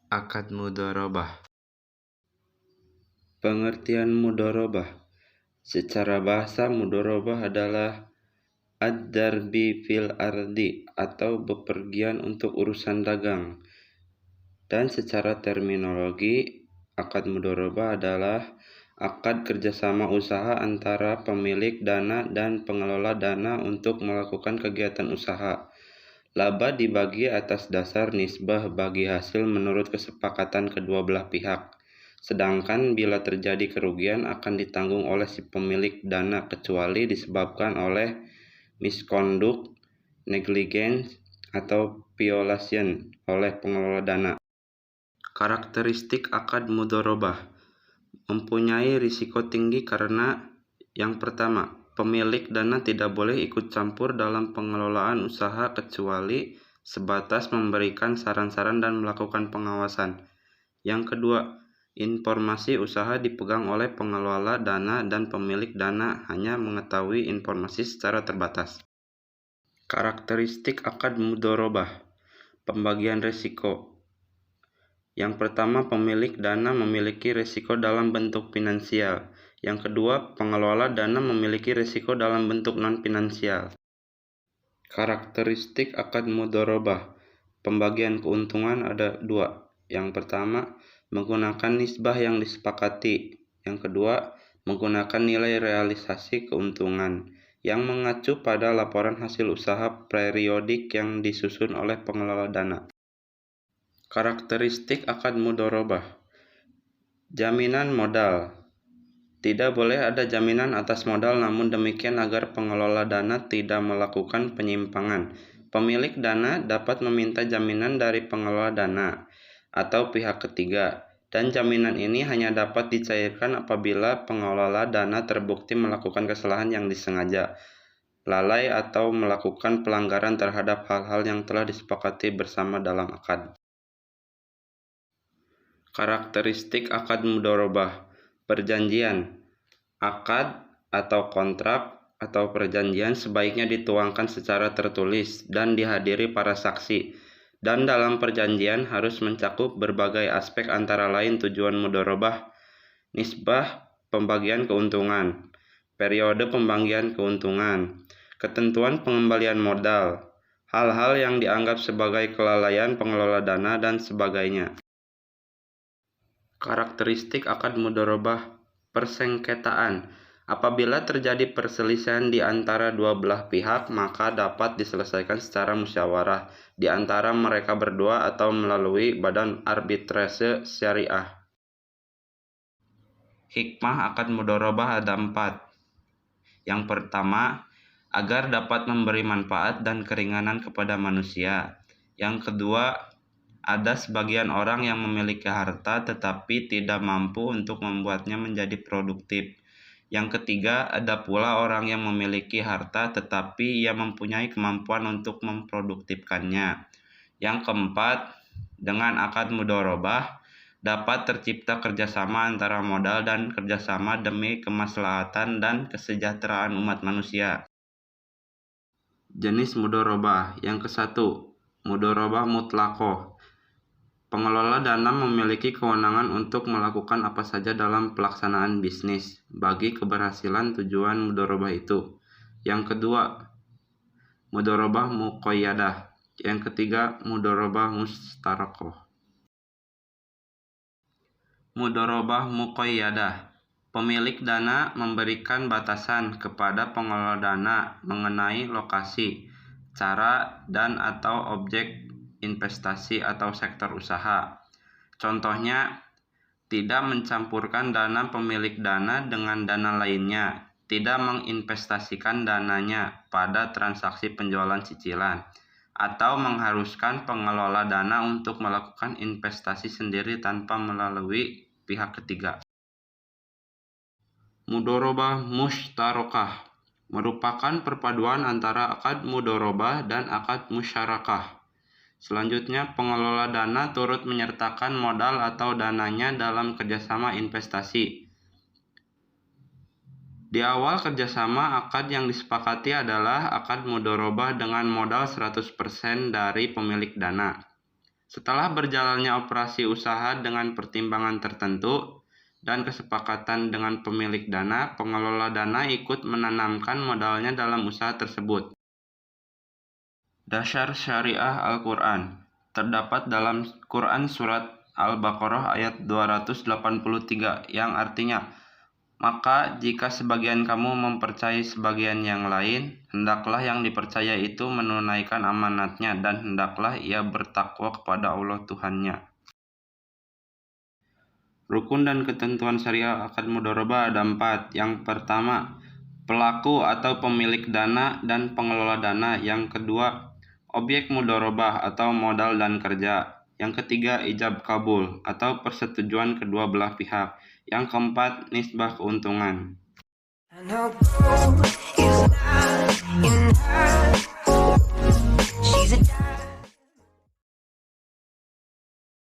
Akad mudharabah. Pengertian mudharabah. Secara bahasa, mudharabah adalah ad-darbi fil ardi atau bepergian untuk urusan dagang. Dan secara terminologi, akad mudharabah adalah akad kerjasama usaha antara pemilik dana dan pengelola dana untuk melakukan kegiatan usaha. Laba dibagi atas dasar nisbah bagi hasil menurut kesepakatan kedua belah pihak. Sedangkan bila terjadi kerugian akan ditanggung oleh si pemilik dana kecuali disebabkan oleh misconduct, negligence, atau violation oleh pengelola dana. Karakteristik akad mudharabah mempunyai risiko tinggi karena yang pertama, pemilik dana tidak boleh ikut campur dalam pengelolaan usaha kecuali sebatas memberikan saran-saran dan melakukan pengawasan. Yang kedua, informasi usaha dipegang oleh pengelola dana dan pemilik dana hanya mengetahui informasi secara terbatas. Karakteristik akad mudharabah, pembagian risiko. Yang pertama, pemilik dana memiliki risiko dalam bentuk finansial. Yang kedua, pengelola dana memiliki risiko dalam bentuk non-finansial. Karakteristik akad mudharabah, pembagian keuntungan ada dua. Yang pertama, menggunakan nisbah yang disepakati. Yang kedua, menggunakan nilai realisasi keuntungan yang mengacu pada laporan hasil usaha periodik yang disusun oleh pengelola dana. Karakteristik akad mudharabah, jaminan modal. Tidak boleh ada jaminan atas modal, namun demikian agar pengelola dana tidak melakukan penyimpangan. Pemilik dana dapat meminta jaminan dari pengelola dana atau pihak ketiga, dan jaminan ini hanya dapat dicairkan apabila pengelola dana terbukti melakukan kesalahan yang disengaja, lalai, atau melakukan pelanggaran terhadap hal-hal yang telah disepakati bersama dalam akad. Karakteristik akad mudharabah, perjanjian. Akad atau kontrak atau perjanjian sebaiknya dituangkan secara tertulis dan dihadiri para saksi. Dan dalam perjanjian harus mencakup berbagai aspek antara lain tujuan mudharabah, nisbah pembagian keuntungan, periode pembagian keuntungan, ketentuan pengembalian modal, hal-hal yang dianggap sebagai kelalaian pengelola dana, dan sebagainya. Karakteristik akad mudharabah, persengketaan. Apabila terjadi perselisihan di antara dua belah pihak, maka dapat diselesaikan secara musyawarah di antara mereka berdua atau melalui badan arbitrase syariah. Hikmah akad mudharabah ada 4. Yang pertama, agar dapat memberi manfaat dan keringanan kepada manusia. Yang kedua, ada sebagian orang yang memiliki harta tetapi tidak mampu untuk membuatnya menjadi produktif. Yang ketiga, ada pula orang yang memiliki harta tetapi ia mempunyai kemampuan untuk memproduktifkannya. Yang keempat, dengan akad mudharabah dapat tercipta kerjasama antara modal dan kerjasama demi kemaslahatan dan kesejahteraan umat manusia. Jenis mudharabah. Yang ke-1, mudharabah mutlaqah. Pengelola dana memiliki kewenangan untuk melakukan apa saja dalam pelaksanaan bisnis bagi keberhasilan tujuan mudharabah itu. Yang kedua, mudharabah muqayyadah. Yang ketiga, mudharabah mustarakah. Mudharabah muqayyadah. Pemilik dana memberikan batasan kepada pengelola dana mengenai lokasi, cara, dan atau objek investasi atau sektor usaha. Contohnya, tidak mencampurkan dana pemilik dana dengan dana lainnya, tidak menginvestasikan dananya pada transaksi penjualan cicilan, atau mengharuskan pengelola dana untuk melakukan investasi sendiri tanpa melalui pihak ketiga. Mudharabah mustarakah merupakan perpaduan antara akad mudharabah dan akad musyarakah. Selanjutnya, pengelola dana turut menyertakan modal atau dananya dalam kerjasama investasi. Di awal kerjasama, akad yang disepakati adalah akad mudharabah dengan modal 100% dari pemilik dana. Setelah berjalannya operasi usaha dengan pertimbangan tertentu dan kesepakatan dengan pemilik dana, pengelola dana ikut menanamkan modalnya dalam usaha tersebut. Dasar syariah Al-Quran terdapat dalam Quran Surat Al-Baqarah ayat 283 yang artinya, maka jika sebagian kamu mempercayai sebagian yang lain, hendaklah yang dipercaya itu menunaikan amanatnya dan hendaklah ia bertakwa kepada Allah Tuhannya. Rukun dan ketentuan syariah akad mudharabah ada 4. Yang pertama, pelaku atau pemilik dana dan pengelola dana. Yang kedua, objek mudharabah atau modal dan kerja. Yang ketiga, ijab kabul atau persetujuan kedua belah pihak. Yang keempat, nisbah keuntungan. I know gold is not enough. She's a